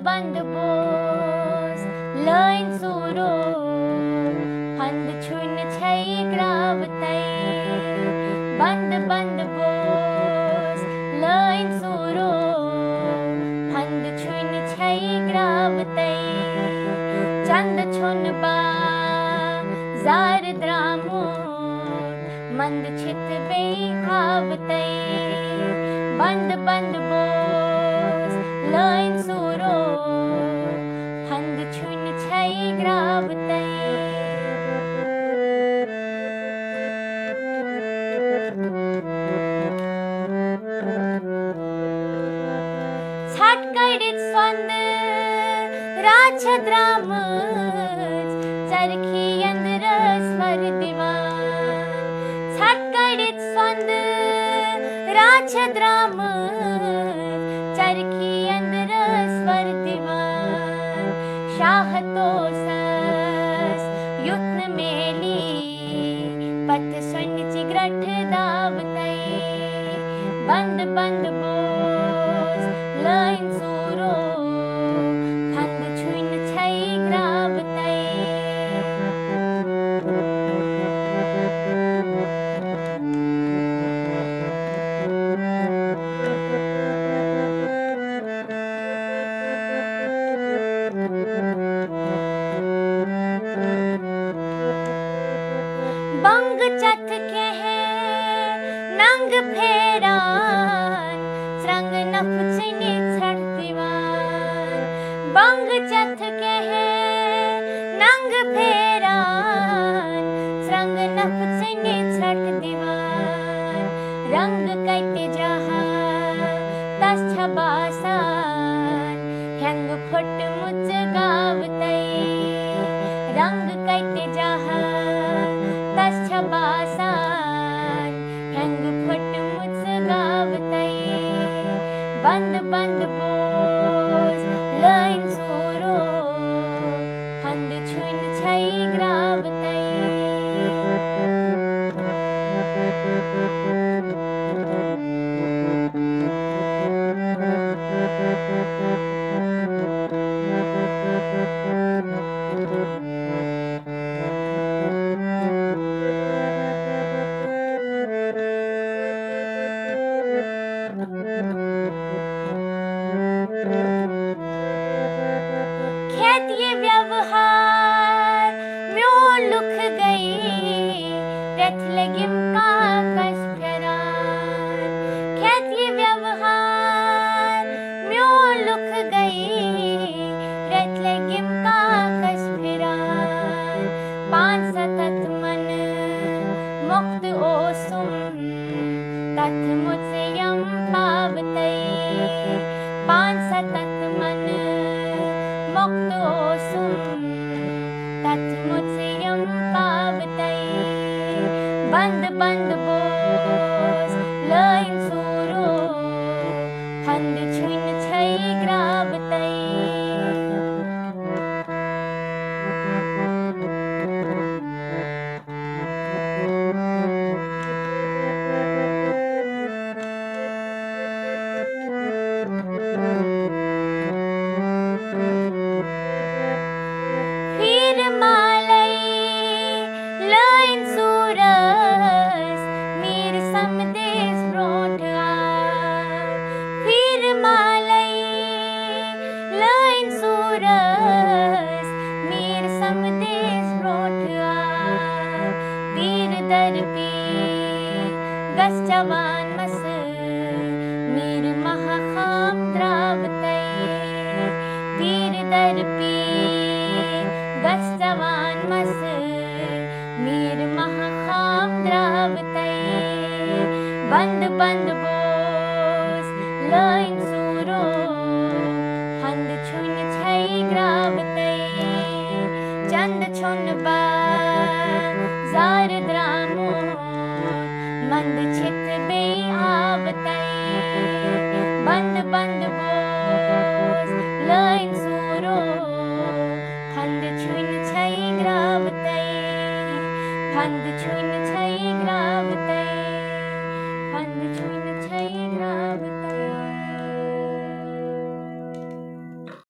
बंद बोस लैन सूरो फंद छुन छै ग्रावतै बंद बोस लैन सूरो फंद छुन छै ग्रावतै चंद छुन बा जार द्रामो मंद छित बे आवतै बंद बोस लैन सूरो फंद छुन छै ग्रावतै छटकड़ित स्वंद राजद्राम चरखी अंदर स्वर दीवान छटकड़ित स्वंद राजद्राम चरखी अंदर स्वर दीवान शाह तो सस युत्न मेली पत सुन चिग्रठ दावतै बंद बोस लैन सूरो फंद छुन छै ग्रावतै बंग चथ के है नंग फेरान श्रंग नफचनी छठ दीवान बंग चथ के है नंग फेरान श्रंग नफचनी छठ दीवान रंग कैते जहा तस छबासान हंग फुट मुझ गावतै रंग कैते जहा तस छबासान हंग फुट मुझ गावतै बंद बोस लैन सूरो फंद छुन छै ग्रावतै खेतिये व्यवहार म्यो लुख गई रथ लगिम का कस फेरान खेतिये व्यवहार म्यो लुख गई रथ लगिम का कस फेरान पांच सतत मन मुक्त ओसुम तथ मुझसे यम पावतै पांच सतत मन मुक्त ओसुम तथ मुझसे यम पावतै बंद बोस लैन सूरो फंद छुन छै ग्रावतै फिर मालै लैन सूरस मीर समदेश रोठ फिर मालै लैन सूरस मीर समदेश रोठ वीर दर्पी गस जवान मस मीर महाखाम द्रावतै वीर दर्पी गस जवान मस मीर महाखाम द्रावतै बंद बोस लैन